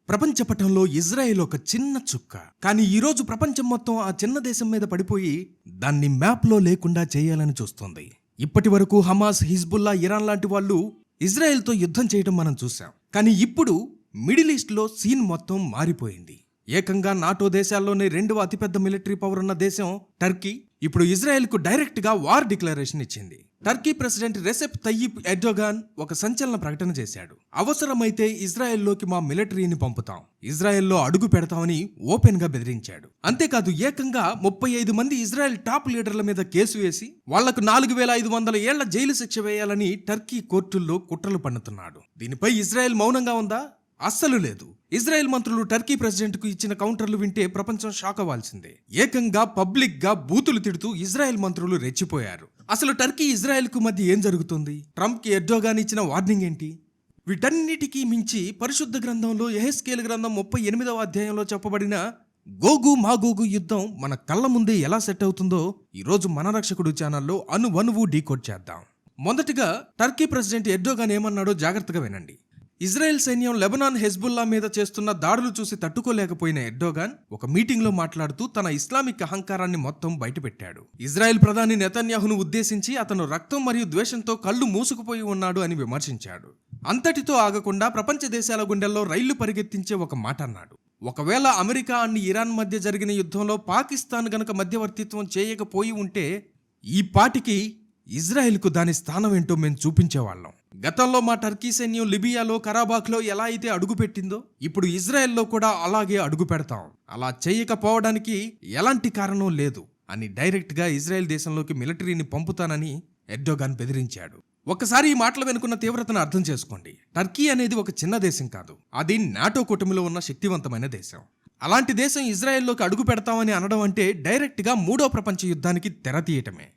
ప్రపంచ పటంలో ఇజ్రాయెల్ ఒక చిన్న చుక్క. కానీ ఈరోజు ప్రపంచం మొత్తం ఆ చిన్న దేశం మీద పడిపోయి దాన్ని మ్యాప్లో లేకుండా చేయాలని చూస్తోంది. ఇప్పటి వరకు హమాస్, హిజ్బుల్లా, ఇరాన్ లాంటి వాళ్ళు ఇజ్రాయెల్తో యుద్ధం చేయడం మనం చూసాం. కానీ ఇప్పుడు మిడిల్ ఈస్ట్లో సీన్ మొత్తం మారిపోయింది. ఏకంగా నాటో దేశాల్లోనే రెండవ అతిపెద్ద మిలిటరీ పవర్ ఉన్న దేశం టర్కీ ఇప్పుడు ఇజ్రాయెల్కు డైరెక్ట్గా వార్ డిక్లరేషన్ ఇచ్చింది. టర్కీ ప్రెసిడెంట్ రెసెప్ తయ్యిప్ ఎర్డోగాన్ ఒక సంచలన ప్రకటన చేశాడు. అవసరమైతే ఇజ్రాయెల్లోకి మా మిలిటరీని పంపుతాం, ఇజ్రాయెల్లో అడుగు పెడతామని ఓపెన్ గా బెదిరించాడు. అంతేకాదు ఏకంగా 35 మంది ఇజ్రాయెల్ టాప్ లీడర్ల మీద కేసు వేసి వాళ్లకు 4500 ఏళ్ల జైలు శిక్ష వేయాలని టర్కీ కోర్టుల్లో కుట్రలు పన్నుతున్నాడు. దీనిపై ఇజ్రాయెల్ మౌనంగా ఉందా? అస్సలు లేదు. ఇజ్రాయెల్ మంత్రులు టర్కీ ప్రెసిడెంట్ కు ఇచ్చిన కౌంటర్లు వింటే ప్రపంచం షాక్ అవ్వాల్సిందే. ఏకంగా పబ్లిక్ గా బూతులు తిడుతూ ఇజ్రాయెల్ మంత్రులు రెచ్చిపోయారు. అసలు టర్కీ ఇజ్రాయెల్ కు మధ్య ఏం జరుగుతుంది? ట్రంప్ కి ఎర్డోగాన్ ఇచ్చిన వార్నింగ్ ఏంటి? వీటన్నిటికీ మించి పరిశుద్ధ గ్రంథంలో యెహెజ్కేలు గ్రంథం 38వ అధ్యాయంలో చెప్పబడిన గోగు మాగోగు యుద్ధం మన కళ్ళ ముందే ఎలా సెట్ అవుతుందో ఈరోజు మన రక్షకుడు ఛానల్లో అణువణువు డీకోడ్ చేద్దాం. మొదటిగా టర్కీ ప్రెసిడెంట్ ఎర్డోగాన్ ఏమన్నాడో జాగ్రత్తగా వినండి. ఇజ్రాయెల్ సైన్యం లెబనాన్, హెజ్బుల్లా మీద చేస్తున్న దాడులు చూసి తట్టుకోలేకపోయిన ఎర్డోగాన్ ఒక మీటింగ్ లో మాట్లాడుతూ తన ఇస్లామిక్ అహంకారాన్ని మొత్తం బయటపెట్టాడు. ఇజ్రాయెల్ ప్రధాని నెతన్యాహును ఉద్దేశించి అతను రక్తం మరియు ద్వేషంతో కళ్ళు మూసుకుపోయి ఉన్నాడు అని విమర్శించాడు. అంతటితో ఆగకుండా ప్రపంచ దేశాల గుండెల్లో రైళ్లు పరిగెత్తించే ఒక మాట అన్నాడు. ఒకవేళ అమెరికా అండ్ ఇరాన్ మధ్య జరిగిన యుద్ధంలో పాకిస్తాన్ గనక మధ్యవర్తిత్వం చేయకపోయి ఉంటే ఈ పాటికి ఇజ్రాయెల్కు దాని స్థానం ఏంటో మేము చూపించేవాళ్ళం. గతంలో మా టర్కీ సైన్యం లిబియాలో, కరాబాఖ్లో ఎలా అయితే అడుగుపెట్టిందో ఇప్పుడు ఇజ్రాయెల్లో కూడా అలాగే అడుగు పెడతాం. అలా చేయకపోవడానికి ఎలాంటి కారణం లేదు అని డైరెక్ట్ గా ఇజ్రాయెల్ దేశంలోకి మిలిటరీని పంపుతానని ఎర్డోగాన్ బెదిరించాడు. ఒక్కసారి ఈ మాటలు వెనుకున్న తీవ్రతను అర్థం చేసుకోండి. టర్కీ అనేది ఒక చిన్న దేశం కాదు, అది నాటో కూటమిలో ఉన్న శక్తివంతమైన దేశం. అలాంటి దేశం ఇజ్రాయెల్లోకి అడుగు పెడతామని అనడం అంటే డైరెక్ట్ గా 3వ ప్రపంచ యుద్ధానికి తెర తీయటమే.